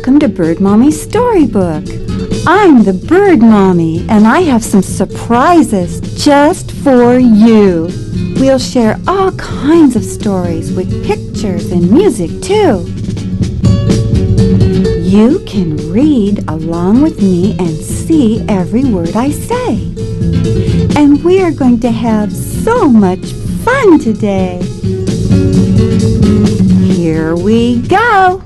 Welcome to Bird Mommy's Storybook. I'm the Bird Mommy, and I have some surprises just for you. We'll share all kinds of stories with pictures and music, too. You can read along with me and see every word I say. And we are going to have so much fun today. Here we go.